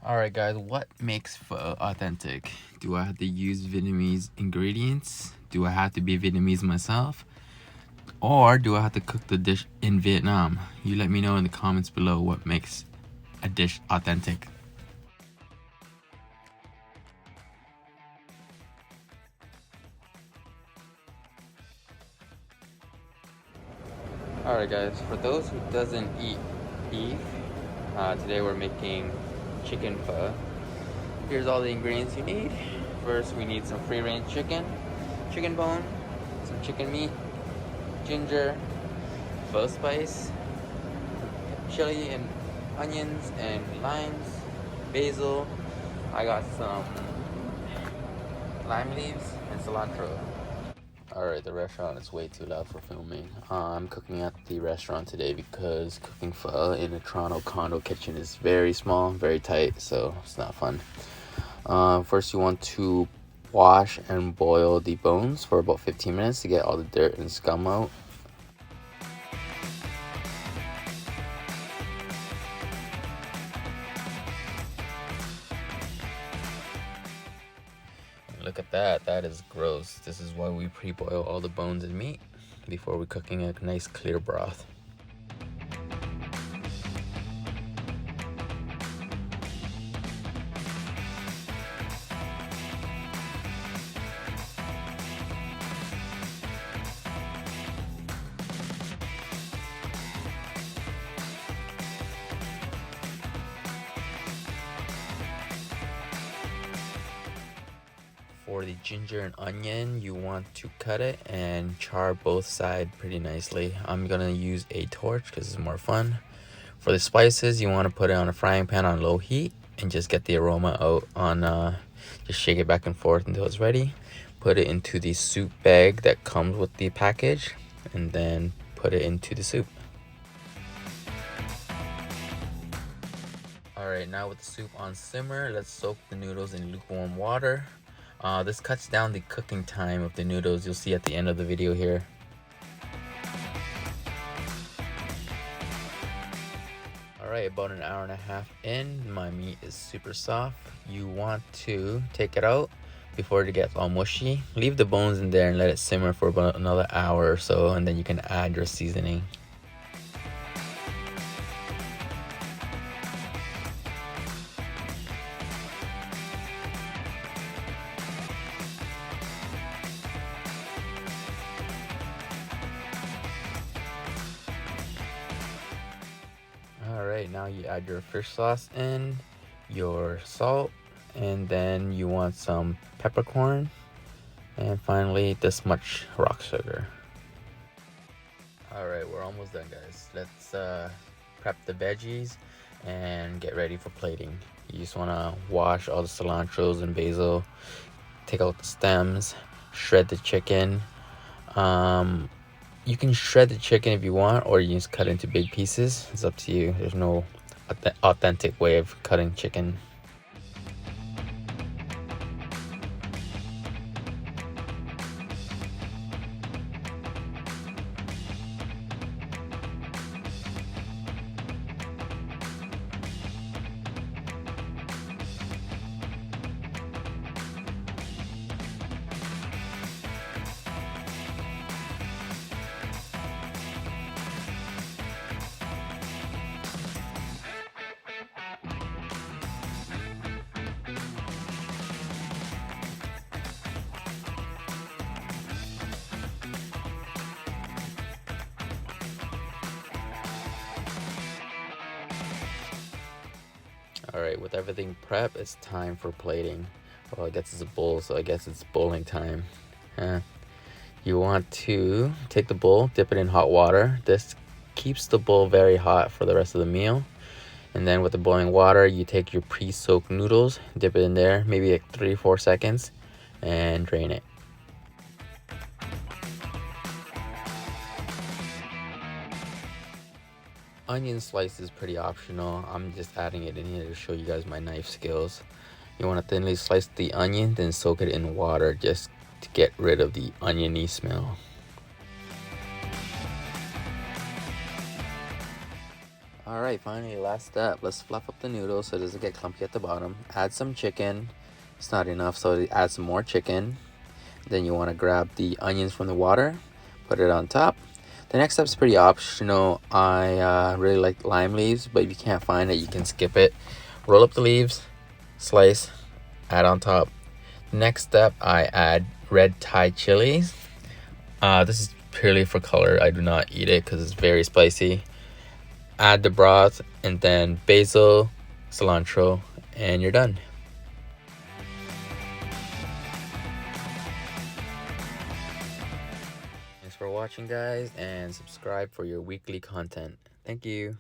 Alright guys, what makes pho authentic? Do I have to use Vietnamese ingredients? Do I have to be Vietnamese myself? Or do I have to cook the dish in Vietnam? You let me know in the comments below what makes a dish authentic. Alright guys, for those who doesn't eat beef, today we're making chicken pho. Here's all the ingredients you need. First, we need some free-range chicken bone, some chicken meat, ginger, pho spice, chili and onions and limes, basil. I got some lime leaves and cilantro. Alright, the restaurant is way too loud for filming. I'm cooking at the restaurant today because cooking pho in a Toronto condo kitchen is very small, very tight, so it's not fun. First you want to wash and boil the bones for about 15 minutes to get all the dirt and scum out. Look at that, that is gross. This is why we pre-boil all the bones and meat before we're cooking a nice clear broth. For the ginger and onion, you want to cut it and char both sides pretty nicely. I'm gonna use a torch because it's more fun. For the spices, you want to put it on a frying pan on low heat and just get the aroma out on, just shake it back and forth until it's ready. Put it into the soup bag that comes with the package and then put it into the soup. Alright, now with the soup on simmer, let's soak the noodles in lukewarm water. This cuts down the cooking time of the noodles. You'll see at the end of the video here. Alright, about an hour and a half in, my meat is super soft. You want to take it out before it gets all mushy. Leave the bones in there and let it simmer for about another hour or so, and then you can add your seasoning. Alright, now you add your fish sauce in, your salt, and then you want some peppercorn, and finally this much rock sugar. Alright, we're almost done guys. Let's prep the veggies and get ready for plating. You just want to wash all the cilantros and basil, take out the stems, shred the chicken. You can shred the chicken if you want, or you just cut into big pieces. It's up to you. There's no authentic way of cutting chicken. Alright, with everything prepped, it's time for plating. Well, I guess it's a bowl, so I guess it's bowling time. You want to take the bowl, dip it in hot water. This keeps the bowl very hot for the rest of the meal. And then with the boiling water, you take your pre-soaked noodles, dip it in there, maybe like 3-4 seconds, and drain it. Onion slice is pretty optional. I'm just adding it in here to show you guys my knife skills. You want to thinly slice the onion, then soak it in water just to get rid of the oniony smell. Alright, finally, last step. Let's fluff up the noodles so it doesn't get clumpy at the bottom. Add some chicken. It's not enough, so add some more chicken. Then you want to grab the onions from the water, put it on top. The next step is pretty optional. I really like lime leaves, but if you can't find it, you can skip it. Roll up the leaves, slice, add on top. Next step, I add red Thai chilies. This is purely for color. I do not eat it because it's very spicy. Add the broth and then basil, cilantro, and you're done. Thanks for watching, guys, and subscribe for your weekly content. Thank you.